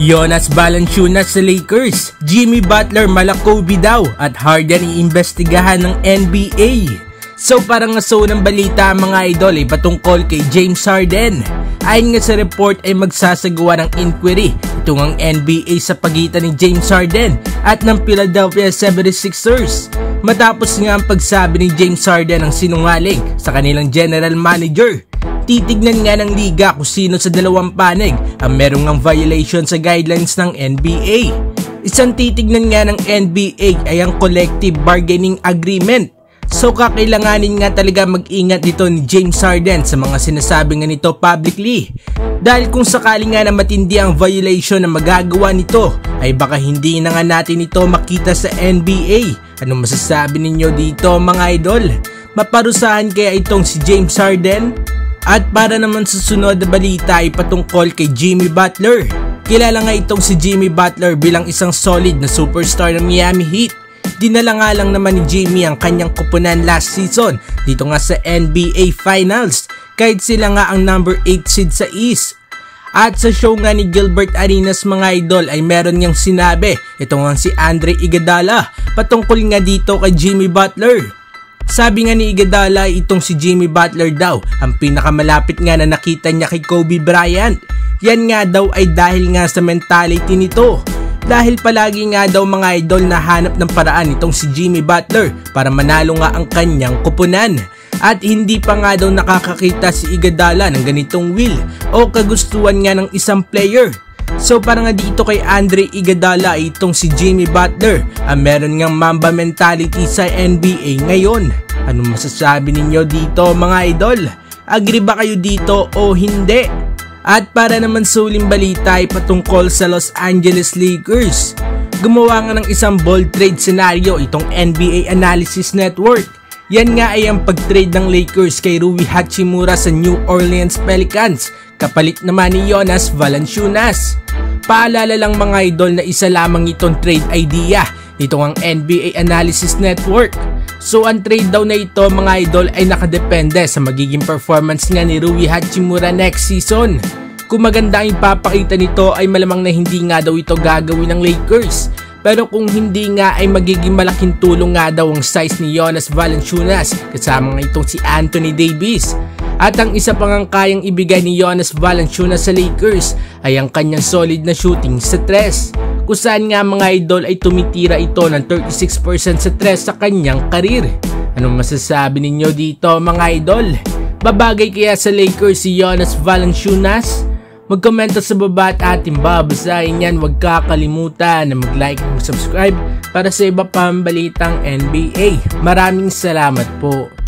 Jonas Valanciunas sa Lakers, Jimmy Butler mala Kobe daw at Harden iimbestigahan ng NBA. So parang ngaso ng balita mga idol ay patungkol kay James Harden. Ayon nga sa report ay magsasagawa ng inquiry itong ang NBA sa pagitan ni James Harden at ng Philadelphia 76ers. Matapos nga ang pagsabi ni James Harden ng sinungaling sa kanilang general manager. Titignan nga ng liga kung sino sa dalawang panig ang merong ng violation sa guidelines ng NBA. Isang titignan nga ng NBA ay ang collective bargaining agreement. So kakailanganin nga talaga mag-ingat nito ni James Harden sa mga sinasabi nga nito publicly. Dahil kung sakali nga na matindi ang violation na magagawa nito, ay baka hindi na nga natin ito makita sa NBA. Anong masasabi ninyo dito mga idol? Maparusahan kaya itong si James Harden? At para naman sa sunod na balita ay patungkol kay Jimmy Butler. Kilala nga itong si Jimmy Butler bilang isang solid na superstar ng Miami Heat. Dinala nga lang naman ni Jimmy ang kanyang kupunan last season dito nga sa NBA Finals kahit sila nga ang number 8 seed sa East. At sa show nga ni Gilbert Arenas mga idol ay meron niyang sinabi ito nga si Andre Iguodala patungkol nga dito kay Jimmy Butler. Sabi nga ni Iguodala itong si Jimmy Butler daw ang pinakamalapit nga na nakita niya kay Kobe Bryant. Yan nga daw ay dahil nga sa mentality nito. Dahil palagi nga daw mga idol na hanap ng paraan itong si Jimmy Butler para manalo nga ang kanyang kupunan. At hindi pa nga daw nakakakita si Iguodala ng ganitong will o kagustuhan nga ng isang player. So para nga dito kay Andre Iguodala itong si Jimmy Butler ang meron ngang Mamba mentality sa NBA ngayon. Anong masasabi ninyo dito mga idol? Agree ba kayo dito o hindi? At para naman sa huling balita ay patungkol sa Los Angeles Lakers. Gumawa nga ng isang bold trade scenario itong NBA Analysis Network. Yan nga ay ang pag-trade ng Lakers kay Rui Hachimura sa New Orleans Pelicans kapalit naman ni Jonas Valanciunas. Paalala lang mga idol na isa lamang itong trade idea nito ang NBA Analysis Network. So ang trade daw na ito mga idol ay nakadepende sa magiging performance nga ni Rui Hachimura next season. Kung maganda ang ipapakita nito ay malamang na hindi nga daw ito gagawin ng Lakers. Pero kung hindi nga ay magiging malaking tulong nga daw ang size ni Jonas Valanciunas kasama nga itong si Anthony Davis. At ang isa pang ang kayang ibigay ni Jonas Valanciunas sa Lakers ay ang kanyang solid na shooting sa tres. Kung saan nga mga idol ay tumitira ito ng 36% sa tres sa kanyang karir. Anong masasabi ninyo dito mga idol? Babagay kaya sa Lakers si Jonas Valanciunas? Mag-komento sa baba at ating babasahin yan. Huwag kakalimutan na mag-like at mag-subscribe para sa iba pang balitang NBA. Maraming salamat po.